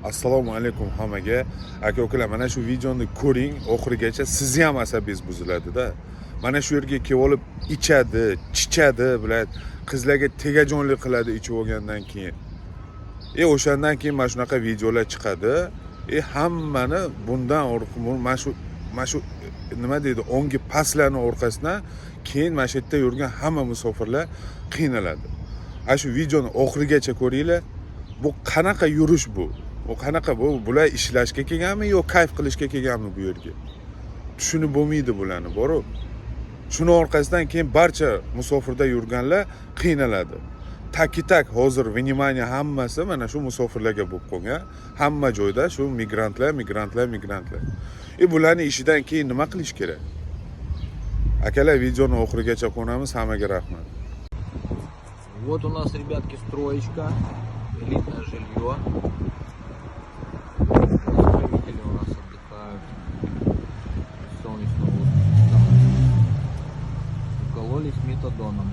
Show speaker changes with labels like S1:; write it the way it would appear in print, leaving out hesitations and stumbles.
S1: Assalomu alaykum hammaga. Aka ukalar, mana shu videoni ko'ring, oxirigacha sizni ham asabingiz buziladi-da. Mana shu yerga kelib olib ichadi, chichadi, bilan qizlarga tegajonlik qiladi ichib olgandan keyin. O'shandan keyin mana shunaqa videolar chiqadi. Hammani bundan mana shu nima deydi, ongi paslarni orqasidan keyin mana shu yerda yurgan hamma musofirlar qiynaladi. Shu videoni oxirigacha ko'ringlar. Bu qanaqa yurish bu? O qanaqa bu? Bular ishlashga kelganmi yo kayf qilishga kelganmi bu yerga? Tushunib bo'lmaydi bularni, borib. Shuni orqasidan keyin barcha musofirda yurganlar qiynaladi. Tak hozir vнимание hammasi mana shu musofirlarga bo'lib qolgan. Hamma joyda shu migrantlar. Bularning ishidan keyin nima qilish kerak? Akalar, videoni oxirigacha ko'ramiz. Hammaga rahmat.
S2: Вот у нас, ребятки, строечка, элитное жилье. Строители у нас отдыхают. Солнечного. Укололись метадоном.